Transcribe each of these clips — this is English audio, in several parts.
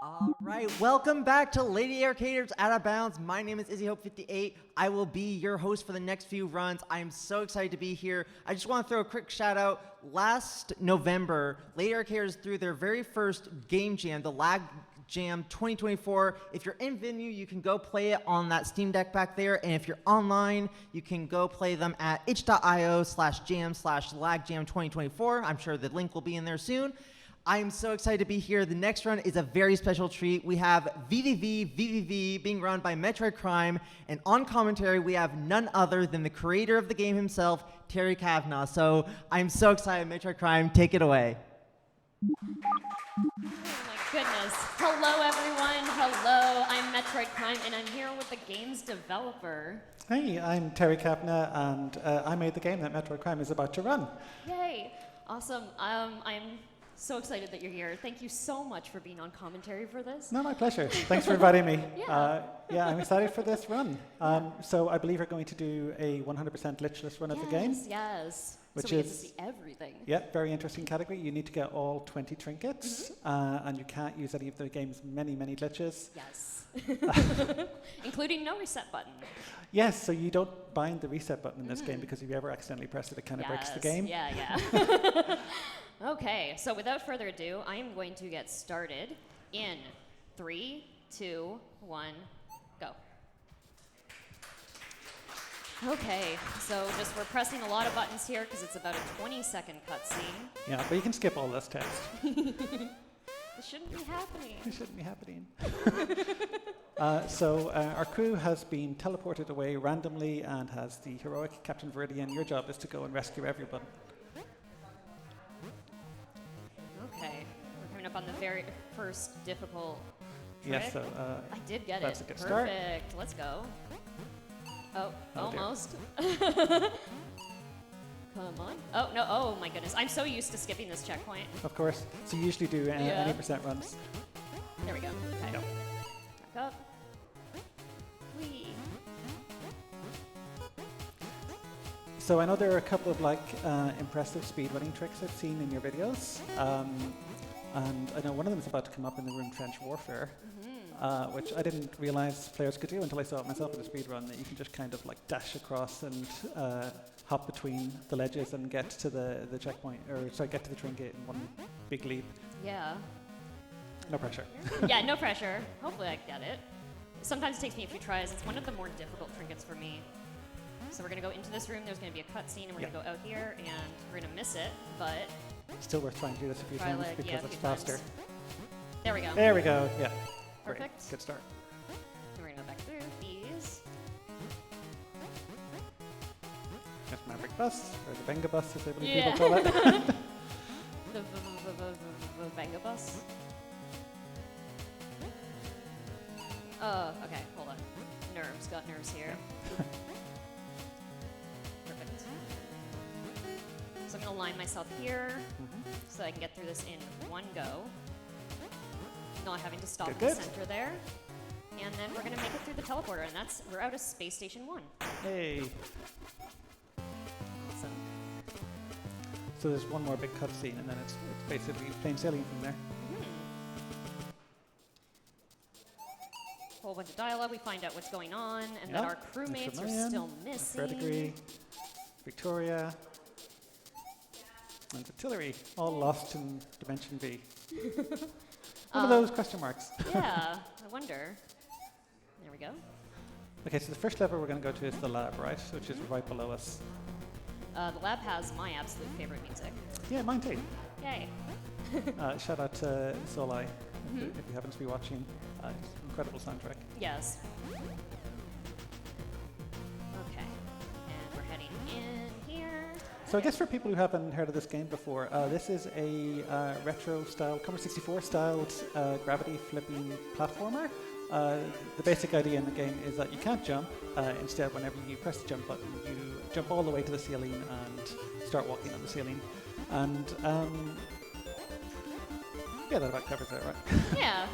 All right, welcome back to Lady Arcaders Out of Bounds. My name is IzzyHope58. I will be your host for the next few runs. I am so excited to be here. I just want to throw a quick shout out. Last November, Lady Arcaders threw their very first game jam, the Lag Jam 2024. If you're in venue, you can go play it on that Steam Deck back there. And if you're online, you can go play them at itch.io/jam/lagjam 2024. I'm sure the link will be in there soon. I'm so excited to be here. The next run is a very special treat. We have VVVVVV being run by MetroidCrime, and on commentary, we have none other than the creator of the game himself, Terry Cavanagh. So I'm so excited. MetroidCrime, take it away. Oh my goodness. Hello, everyone. Hello, I'm MetroidCrime, and I'm here with the game's developer. Hey, I'm Terry Cavanagh, and I made the game that MetroidCrime is about to run. Yay. Awesome. I'm so excited that you're here. Thank you so much for being on commentary for this. No, my pleasure. Thanks for inviting me. Yeah. Yeah, I'm excited for this run. So I believe we're going to do a 100% glitchless run of the game. Yes. Which so we is, get to see everything. Yeah, very interesting category. You need to get all 20 trinkets, and you can't use any of the game's many, many glitches. Yes. Including no reset button. Yes, so you don't bind the reset button in this game, because if you ever accidentally press it, it kind of breaks the game. Yeah. Okay, so without further ado, I am going to get started in 3, 2, 1, go. Okay, so we're pressing a lot of buttons here because it's about a 20-second cutscene. Yeah, but you can skip all this text. It shouldn't be happening. It shouldn't be happening. So our crew has been teleported away randomly and has the heroic Captain Viridian. Your job is to go and rescue everyone. Okay, we're coming up on the very first difficult trick. Yes, so I did get that's it. a good start. Perfect. Let's go. Oh, almost. Come on. Oh, no. Oh, my goodness. I'm so used to skipping this checkpoint. Of course. So you usually do any percent runs. There we go. Okay. Yep. Back up. Whee. So I know there are a couple of impressive speedrunning tricks I've seen in your videos. And I know one of them is about to come up in the room Trench Warfare, which I didn't realize players could do until I saw it myself in a speedrun, that you can just kind of like dash across and hop between the ledges and get to the checkpoint, get to the trinket in one big leap. Yeah. No pressure. Yeah, no pressure. Hopefully I get it. Sometimes it takes me a few tries. It's one of the more difficult trinkets for me. So we're going to go into this room. There's going to be a cutscene, and we're going to go out here, and we're going to miss it, but... Still worth trying to do this a few times because it's faster. There we go. There we go, yeah. Perfect. Great. Good start. And we're going to go back through these. That's Maverick Bus, or the Venga Bus, as I believe people call it. The Venga bus. Okay, hold on. Nerves, got nerves here. Perfect. So I'm gonna line myself here so I can get through this in one go. Not having to stop in the center there. And then we're gonna make it through the teleporter, and we're out of Space Station 1. Hey. Awesome. So there's one more big cutscene, and then it's basically plain sailing from there. Whole bunch of dialogue, we find out what's going on, and that our crewmates are still missing. Fredegre, Victoria, and Artillery, all lost in Dimension V. One of those question marks. Yeah, I wonder. There we go. Okay, so the first level we're going to go to is the lab, right? Which is right below us. The lab has my absolute favorite music. Yeah, mine too. Yay. Shout out to Solai, if you happen to be watching. Incredible soundtrack. Yes. Okay. And we're heading in here. So I guess for people who haven't heard of this game before, this is a retro-style, Commodore 64-styled gravity flipping platformer. The basic idea in the game is that you can't jump. Instead, whenever you press the jump button, you jump all the way to the ceiling and start walking on the ceiling. And yeah, that about covers it, right? Yeah.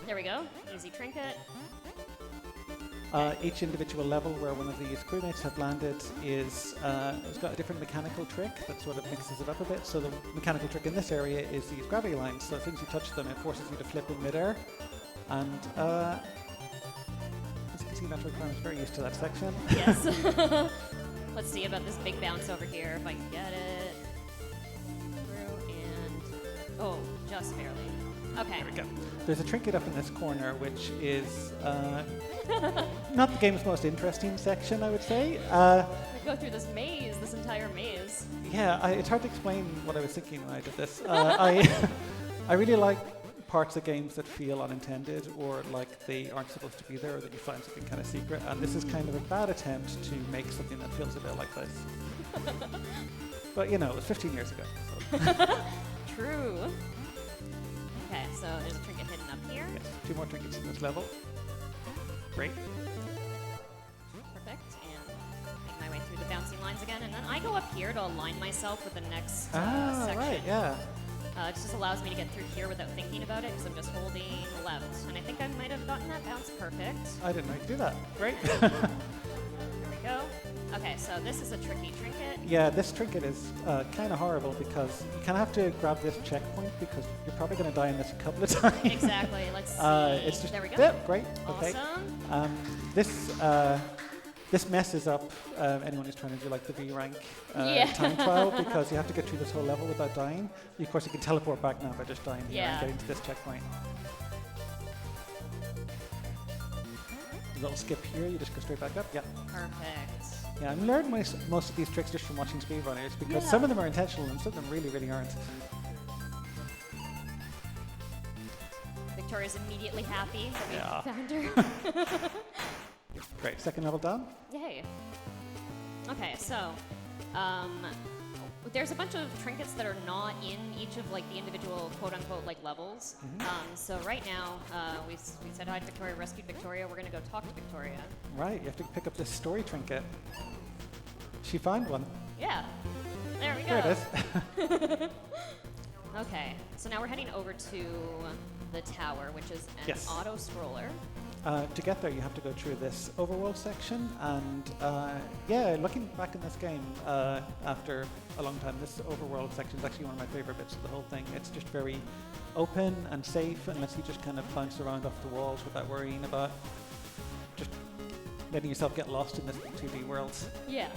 There we go. Easy trinket. Each individual level where one of these crewmates have landed is it's got a different mechanical trick that sort of mixes it up a bit. So the mechanical trick in this area is these gravity lines. So as soon as you touch them, it forces you to flip in midair. And as you can see, MetroidCrime is very used to that section. Yes. Let's see about this big bounce over here, if I can get it. Through and... Oh, just barely. Okay. There we go. There's a trinket up in this corner, which is not the game's most interesting section, I would say. We go through this maze, this entire maze. Yeah, it's hard to explain what I was thinking when I did this. I really like parts of games that feel unintended or like they aren't supposed to be there or that you find something kind of secret. And this is kind of a bad attempt to make something that feels a bit like this. But, you know, it was 15 years ago. So. True. Okay, so there's a trinket hidden up here. Yes, 2 more trinkets in this level. Great. Perfect, and make my way through the bouncing lines again, and then I go up here to align myself with the next section. Right, yeah. It just allows me to get through here without thinking about it, because I'm just holding left. And I think I might have gotten that bounce perfect. I didn't know you could do that. Great. There we go. Okay, so this is a tricky trinket. Yeah, this trinket is kind of horrible because you kind of have to grab this checkpoint because you're probably going to die in this a couple of times. Exactly. Let's see. It's just, there we go. Yep, great. Awesome. Okay. This messes up anyone who's trying to do like the V rank time trial because you have to get through this whole level without dying. Of course, you can teleport back now by just dying here and getting to this checkpoint. A little skip here, you just go straight back up. Yeah. Perfect. Yeah, I'm learning most of these tricks just from watching speedrunners because some of them are intentional and some of them really, really aren't. Victoria's immediately happy that we found her. Great, second level done. Yay. Okay, so there's a bunch of trinkets that are not in each of like the individual quote-unquote like levels. So right now, we said hi to Victoria, rescued Victoria. We're gonna go talk to Victoria. Right, you have to pick up this story trinket. She found one. Yeah, there we go. There it is. Okay, so now we're heading over to the tower, which is an auto scroller. To get there, you have to go through this overworld section, and yeah, looking back in this game after a long time, this overworld section is actually one of my favorite bits of the whole thing. It's just very open and safe, and lets you just kind of bounce around off the walls without worrying about just letting yourself get lost in this 2D world. Yeah.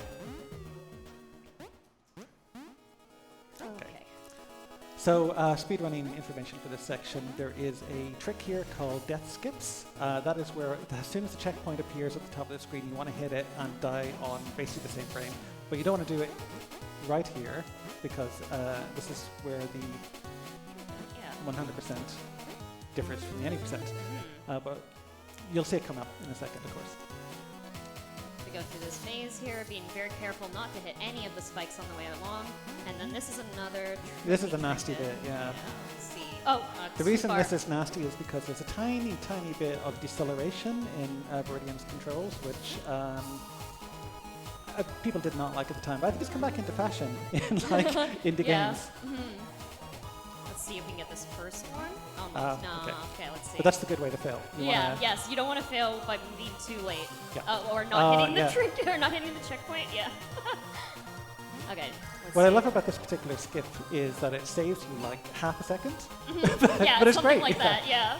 So speedrunning information for this section, there is a trick here called death skips. That is where as soon as the checkpoint appears at the top of the screen, you want to hit it and die on basically the same frame. But you don't want to do it right here because this is where the 100% differs from the any percent. But you'll see it come up in a second, of course. We go through this maze here, being very careful not to hit any of the spikes on the way along. And then this is another. This is a nasty bit, yeah. Let's see. Oh, the reason this is nasty is because there's a tiny, tiny bit of deceleration in Viridian's controls, which people did not like at the time. But I think it's come back into fashion in indie games. Let's see if we can get this first one. Almost. No. Okay, let's see. But that's the good way to fail. Yes. You don't want to fail by being too late. Yeah. Or not hitting the trinket, or not hitting the checkpoint. Yeah. Okay. What I love about this particular skip is that it saves you like half a second. Yeah, but it's something great. Like that. Yeah.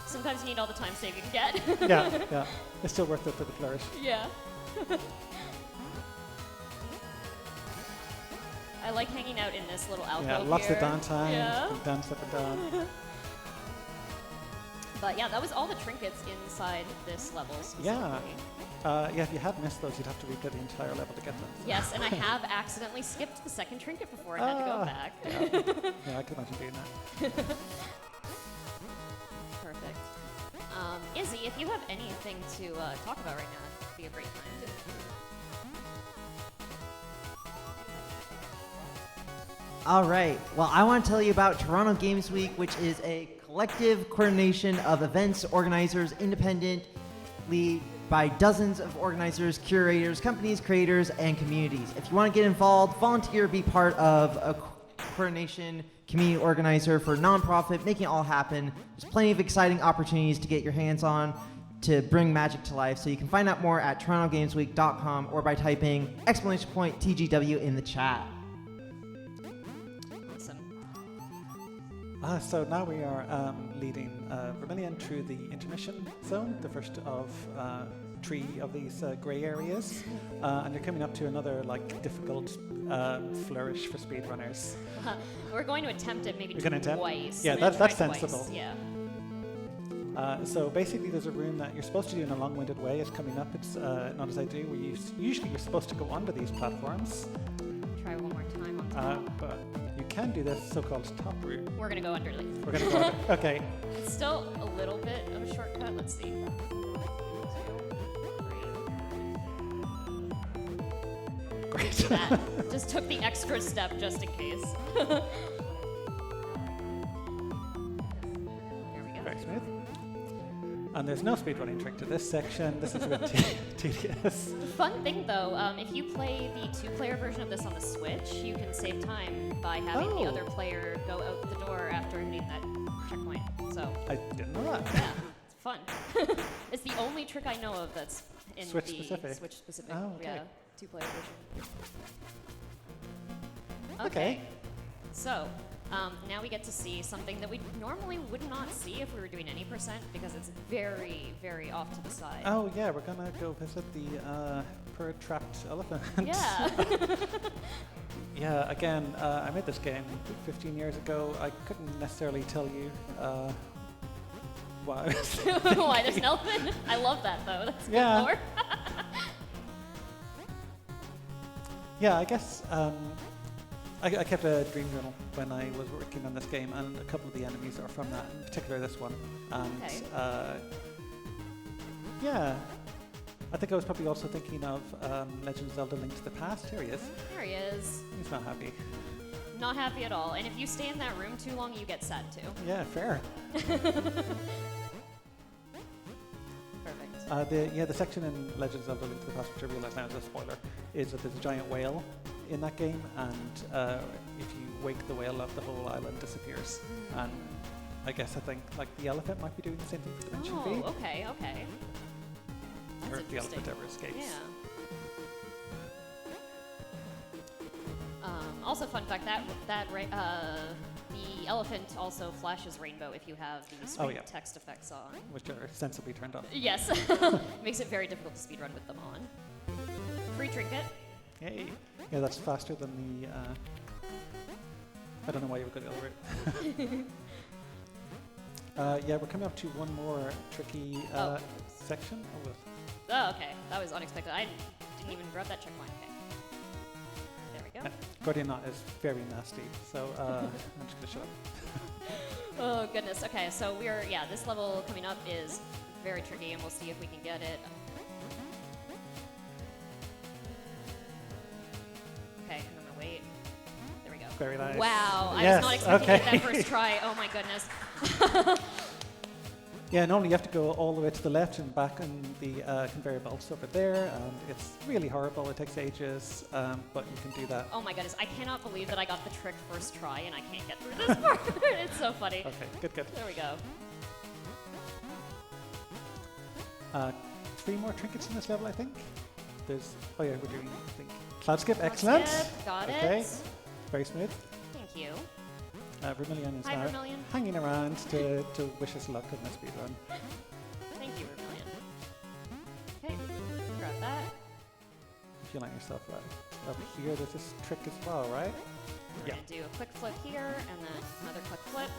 Sometimes you need all the time save you can get. Yeah. It's still worth it for the flourish. Yeah. I like hanging out in this little alcove here. Yeah, lots of downtime. Yeah. Dance up and down. But yeah, that was all the trinkets inside this level specifically. Yeah, if you had missed those, you'd have to replay the entire level to get them. Yes, and I have accidentally skipped the second trinket before I had to go back. Yeah, I could imagine doing that. Perfect. Izzy, if you have anything to talk about right now, it'd be a great time. All right. Well, I want to tell you about Toronto Games Week, which is a collective coordination of events, organizers, independently by dozens of organizers, curators, companies, creators, and communities. If you want to get involved, volunteer, be part of a coordination, community organizer for a nonprofit, making it all happen. There's plenty of exciting opportunities to get your hands on. to bring magic to life. So you can find out more at torontogamesweek.com or by typing !TGW in the chat. Awesome. So now we are leading Vermilion through the intermission zone, the first of 3 of these grey areas, and you're coming up to another like difficult flourish for speedrunners. We're going to attempt it maybe twice. Yeah, that's sensible. Twice. Yeah. So basically there's a room that you're supposed to do in a long-winded way. It's coming up. It's not as I do, where usually you're supposed to go onto these platforms. Try one more time on top. But you can do this so-called top route. We're going to go underneath. We're going to go under. Okay. It's still a little bit of a shortcut. Let's see. 2, 3. Great. That just took the extra step just in case. There we go. Very smooth. And there's no speedrunning trick to this section. This is a bit tedious. The fun thing, though, if you play the 2-player version of this on the Switch, you can save time by having the other player go out the door after hitting that checkpoint. So I didn't know that. yeah, it's fun. It's the only trick I know of that's in Switch the specific. Switch specific. Oh, okay. Yeah, 2-player version. Okay. So. Now we get to see something that we normally would not see if we were doing any percent because it's very, very off to the side. Oh yeah, we're gonna go visit the trapped elephant. Yeah. Yeah. Again, I made this game 15 years ago. I couldn't necessarily tell you why. Why there's an elephant? I love that though. That's good lore. Yeah, I guess. I kept a dream journal when I was working on this game, and a couple of the enemies are from that, in particular this one. And yeah, I think I was probably also thinking of Legend of Zelda: Link to the Past. Here he is. There he is. He's not happy. Not happy at all. And if you stay in that room too long, you get sad too. Yeah, fair. Perfect. The section in Legend of Zelda: Link to the Past, which I realize now is a spoiler, is that there's a giant whale in that game, and if you wake the whale up, the whole island disappears. And I think like the elephant might be doing the same thing for Dimension V. Oh, okay. That's Or if the interesting. elephant ever escapes. Yeah. Also, fun fact that the elephant also flashes rainbow if you have the screen text effects on, which are sensibly turned off. Yes, makes it very difficult to speedrun with them on. Free trinket. Yay! Yeah, that's faster than the. I don't know why you would go the other route. Yeah, we're coming up to one more tricky section. Oh, okay. That was unexpected. I didn't even grab that checkpoint. Okay. There we go. Guardian Knot is very nasty, so I'm just gonna shut up. Oh goodness. Okay, so this level coming up is very tricky, and we'll see if we can get it. Okay, I'm gonna wait. There we go. Very nice. Wow, I Yes, was not expecting to okay. get that first try. Oh my goodness. Yeah, normally you have to go all the way to the left and back on the conveyor belts over there, and it's really horrible. It takes ages, but you can do that. Oh my goodness, I cannot believe that I got the trick first try and I can't get through this part. It's so funny. Okay, good. There we go. 3 more trinkets in this level, I think. We're doing, I think, cloud skip. Excellent. Got okay. it. Very smooth. Thank you. Vermilion is Hi, now Vermilion. hanging around to wish us luck in the speedrun. Thank you, Vermilion. Okay, grab that. If you like yourself right up here, there's this trick as well, right? We're gonna do a quick flip here and then another quick flip.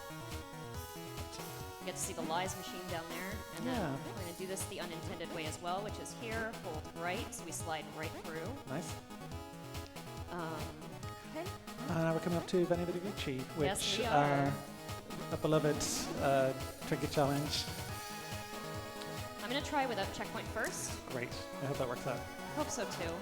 You get to see the lies machine down there, and then we're gonna do this the unintended way as well, which is here, hold right, so we slide right through. Nice. Okay. Now we're coming up to VVVVVV, which Yes, we are. A beloved trinket challenge. I'm gonna try without checkpoint first. Great. I hope that works out. Hope so too.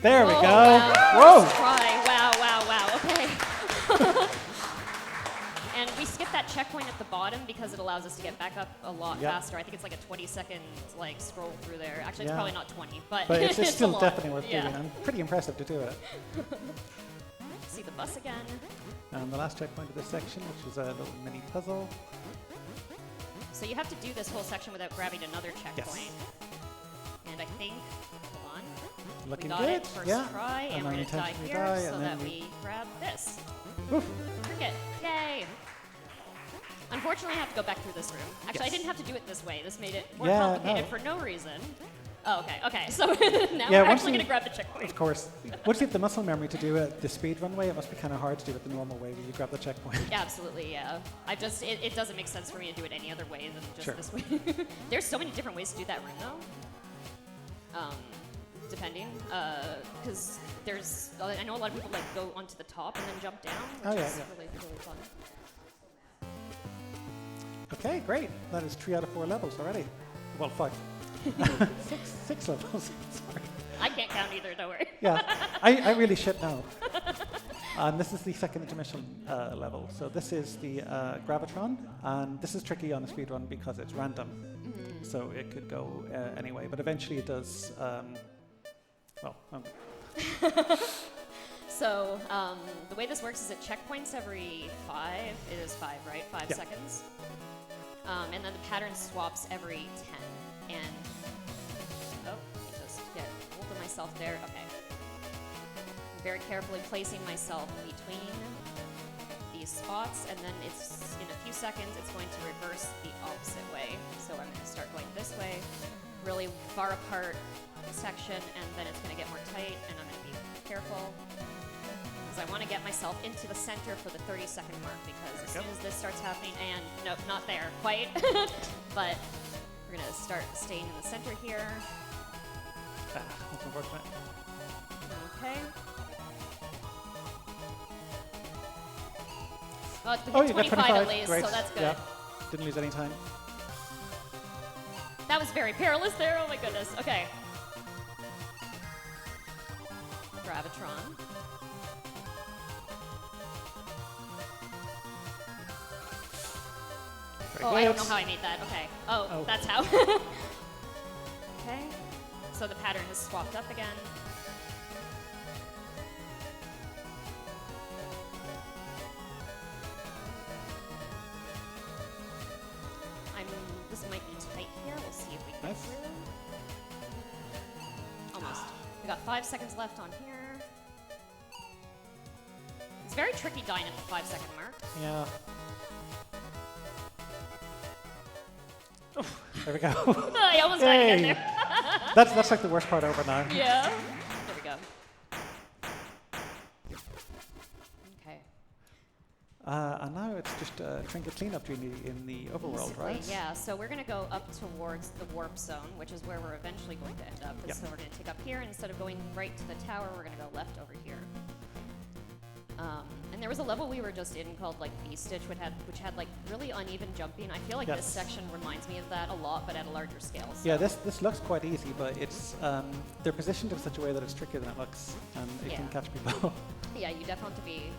There we go. Wow. Whoa! First try. Wow. Okay. And we skipped that that checkpoint at the bottom because it allows us to get back up a lot faster. I think it's like a 20-second like scroll through there. Actually, it's probably not 20, but it's it's still a lot. definitely worth doing. And pretty impressive to do it. See the bus again. And the last checkpoint of this section, which is a little mini puzzle. So you have to do this whole section without grabbing another checkpoint. Yes. And I think, hold on, Looking we got good. it first try, and we're going to die here so that we grab this. Cricket, yay! Unfortunately, I have to go back through this room. Actually, I didn't have to do it this way. This made it more complicated for no reason. Oh, okay. So now we're actually going to grab the checkpoint. Of course. Once you have the muscle memory to do it the speedrun way, it must be kind of hard to do it the normal way where you grab the checkpoint. Absolutely, yeah. It doesn't make sense for me to do it any other way than just this way. There's so many different ways to do that room, though. Depending, because I know a lot of people like go onto the top and then jump down, which is really fun. Okay, great. That is 3 out of 4 levels already. Well, 5. six levels. Sorry. I can't count either, don't worry. Yeah, I really should know. And this is the second intermission level. So this is the Gravitron, and this is tricky on a speedrun because it's random. So it could go anyway, but eventually it does. So the way this works is it checkpoints every 5. It is 5, right? 5 seconds. And then the pattern swaps every 10. And let me just get hold of myself there. Okay. I'm very carefully placing myself between these spots, and then it's in a few seconds it's going to reverse the opposite way. So I'm going to start going this way, really far apart section, and then it's going to get more tight, and I'm going to be careful because I want to get myself into the center for the 30-second mark, because as soon as this starts happening, and nope, not there quite, but we're going to start staying in the center here. That's unfortunate. Okay. Well, you got 25 at least, great. so that's good. Yeah. Didn't lose any time. That was very perilous there. Oh my goodness. Okay. Gravitron. I don't know how I made that. Okay. Oh, that's how. Okay. So the pattern has swapped up again. This might be tight here. We'll see if we can get through. Almost. We got 5 seconds left on here. It's very tricky dying at the 5-second mark. Yeah. There we go. I almost died again there. That's like the worst part over now. Yeah. There we go. Okay. And now it's just a trinket cleanup duty in the overworld, right? Yeah, so we're going to go up towards the warp zone, which is where we're eventually going to end up. Yep. So we're going to take up here, and instead of going right to the tower, we're going to go left over here. And there was a level we were just in called like V-Stitch, which had like really uneven jumping. I feel like this section reminds me of that a lot, but at a larger scale. So. Yeah, this looks quite easy, but it's they're positioned in such a way that it's trickier than it looks, and it can catch people. Yeah, you definitely have to be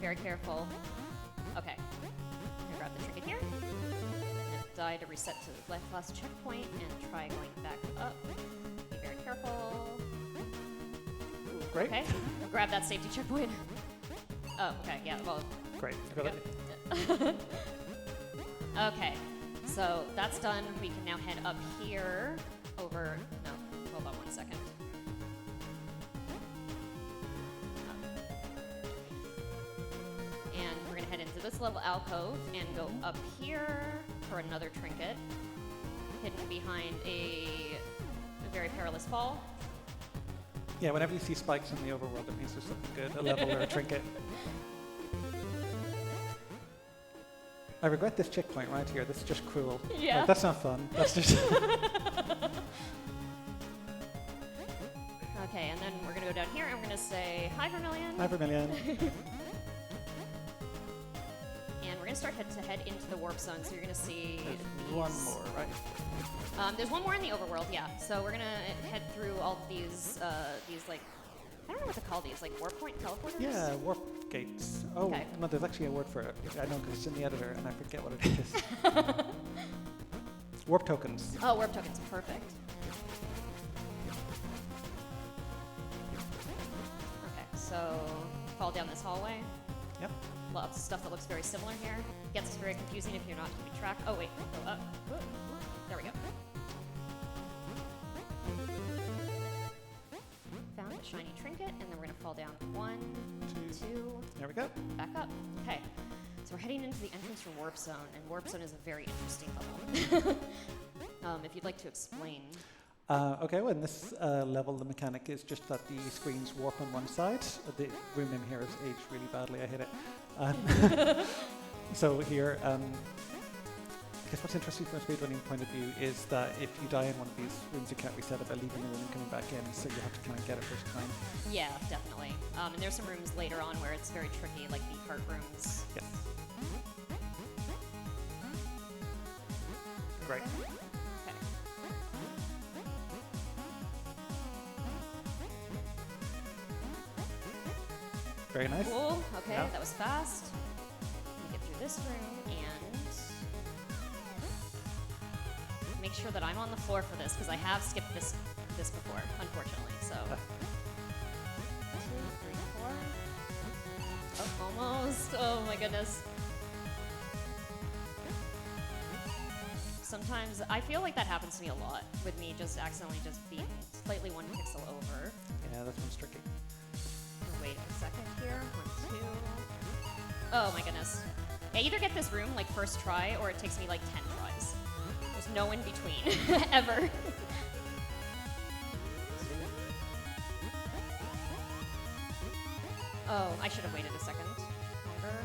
very careful. Okay, I'm gonna grab the trinket here, and die to reset to the last checkpoint, and try going back up. Be very careful. Great. Okay, I'll grab that safety checkpoint. Oh, okay, yeah, well. Great. Okay, so that's done. We can now head up here over, no, hold on 1 second. And we're gonna head into this level alcove and go up here for another trinket, hidden behind a very perilous fall. Yeah, whenever you see spikes in the overworld, it means there's something good, a level or a trinket. I regret this checkpoint right here. This is just cruel. Yeah. Like, that's not fun. That's just... Okay, and then we're going to go down here and we're going to say, hi, Vermilion. Hi, Vermilion. And we're going to start to head into the warp zone, so you're going to see There's one more, right? There's one more in the overworld, yeah. So we're going to head through all of these like I don't know what to call these, like warp point teleporters? Yeah, warp gates. Oh, Okay. no, there's actually a word for it. I know because it's in the editor and I forget what it is. Warp tokens. Oh, warp tokens, perfect. Okay, so fall down this hallway. Yep. Lots of stuff that looks very similar here. Gets very confusing if you're not keeping track. Oh wait, go up. There we go. Found a shiny trinket, and then we're gonna fall down 1, 2. There we go. Back up. Okay. So we're heading into the entrance for Warp Zone, and Warp Zone is a very interesting level. If you'd like to explain. Okay, well, in this level, the mechanic is just that the screens warp on one side. The room name here is aged really badly. I hate it. So here, I guess what's interesting from a speedrunning point of view is that if you die in one of these rooms, you can't reset it by leaving the room and coming back in, so you have to kind of get it first time. Yeah, definitely. And there's some rooms later on where it's very tricky, like the heart rooms. Yes. Great. Okay. Very nice. Cool. Okay, Yeah. that was fast. Let me get through this room and make sure that I'm on the floor for this because I have skipped this before, unfortunately. So 2, 3, 4. Oh, almost. Oh my goodness. Sometimes I feel like that happens to me a lot with me just accidentally just being slightly 1 pixel over. Yeah, that one's tricky. Wait a second here. 1, 2. Oh my goodness. I either get this room like first try or it takes me like 10 tries. There's no in between, ever. Oh, I should have waited a second longer.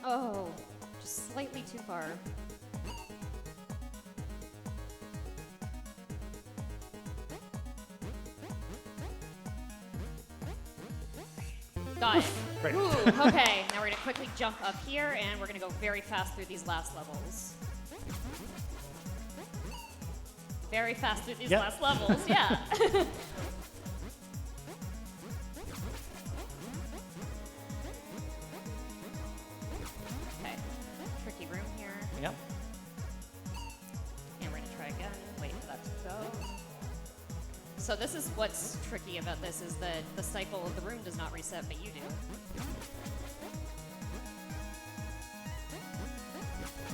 Oh, just slightly too far. Got it. Great. Ooh, okay, now we're gonna quickly jump up here and we're gonna go very fast through these last levels. Very fast through these Yep. last levels, yeah. Okay, tricky room here. Yep. And we're gonna try again, wait for that to go. So this is what's tricky about this, is that the cycle of the room does not reset, but you do.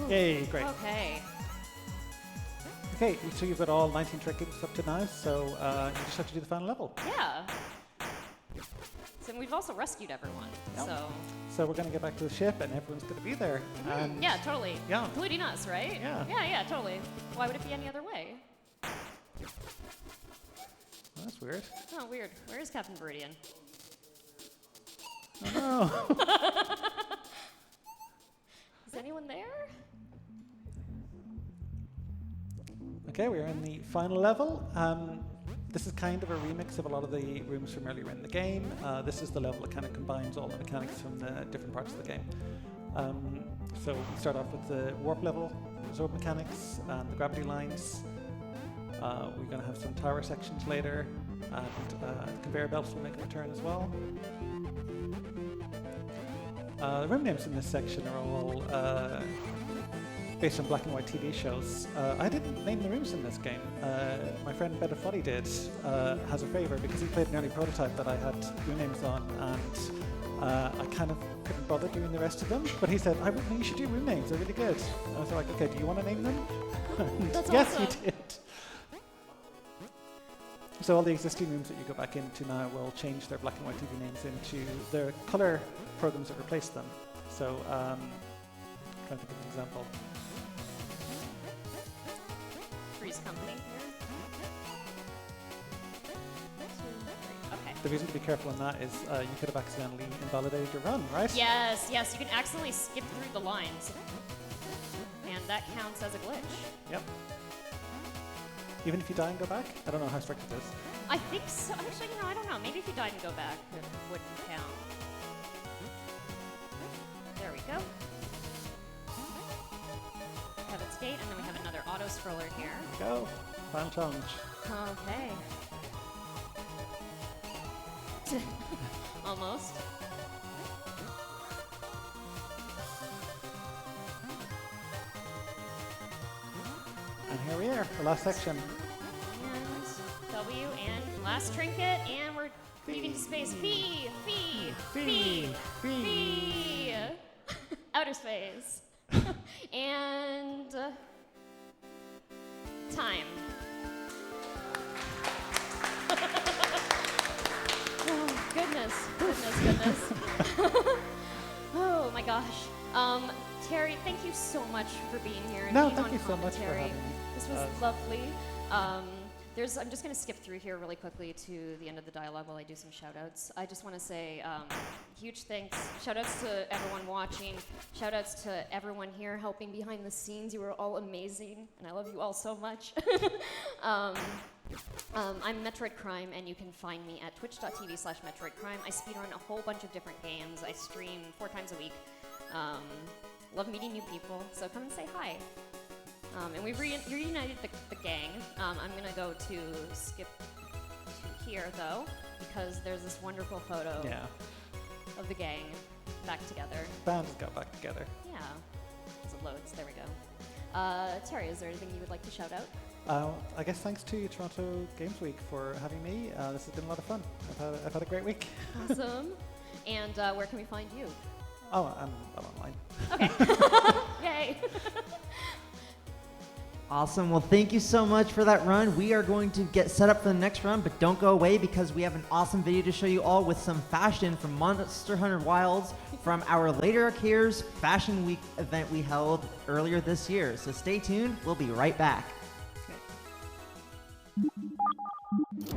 Yay, great. Okay. Okay, so you've got all 19 trinkets up to now, so you just have to do the final level. Yeah. So we've also rescued everyone, Yep. so. So we're going to get back to the ship, and everyone's going to be there. And Yeah, totally. Yeah. Including us, right? Yeah. Yeah, totally. Why would it be any other way? Well, that's weird. Oh, weird. Where is Captain Viridian? Oh no. Is anyone there? Okay, we're in the final level. This is kind of a remix of a lot of the rooms from earlier in the game. This is the level that kind of combines all the mechanics from the different parts of the game. So we start off with the warp level, absorb mechanics, and the gravity lines. We're going to have some tower sections later, and conveyor belts will make a return as well. The room names in this section are all based on black and white TV shows. I didn't name the rooms in this game. My friend Better Foddy did, has a favour because he played an early prototype that I had room names on, and I kind of couldn't bother doing the rest of them. But he said, you should do room names, they're really good. And I was like, okay, do you want to name them? That's yes, awesome. he did. So all the existing rooms that you go back into now will change their black and white TV names into their colour programs that replace them. So, trying to think of an example. Three's Company here. 2, 3. Okay. The reason to be careful on that is you could have accidentally invalidated your run, right? Yes, you can accidentally skip through the lines. And that counts as a glitch. Yep. Even if you die and go back? I don't know how strict it is. I think so. Actually, I don't know. Maybe if you died and go back, it wouldn't count. There we go. auto scroller here. Go. Final challenge. Okay. Almost. And here we are, the last section. And W and last trinket, and we're leaving to space. V, V, V, V. Outer space. And time. Oh, goodness. Oh my gosh. Terry, thank you so much for being here. And No, being thank on you so much for commentary. having me. This was lovely. I'm just going to skip through here really quickly to the end of the dialogue while I do some shout-outs. I just want to say huge thanks. Shout-outs to everyone watching. Shout-outs to everyone here helping behind the scenes. You were all amazing, and I love you all so much. I'm MetroidCrime, and you can find me at twitch.tv/MetroidCrime. I speedrun a whole bunch of different games. I stream 4 times a week. Love meeting new people, so come and say hi. And we've reunited the gang. I'm going to go to skip to here, though, because there's this wonderful photo of the gang back together. Band has got back together. Yeah. As it loads, there we go. Terry, is there anything you would like to shout out? I guess thanks to Toronto Games Week for having me. This has been a lot of fun. I've had a great week. Awesome. And where can we find you? Oh, I'm online. Okay. Yay. Awesome. Well, thank you so much for that run. We are going to get set up for the next run, but don't go away because we have an awesome video to show you all with some fashion from Monster Hunter Wilds from our Later Arcade's Fashion Week event we held earlier this year. So stay tuned. We'll be right back.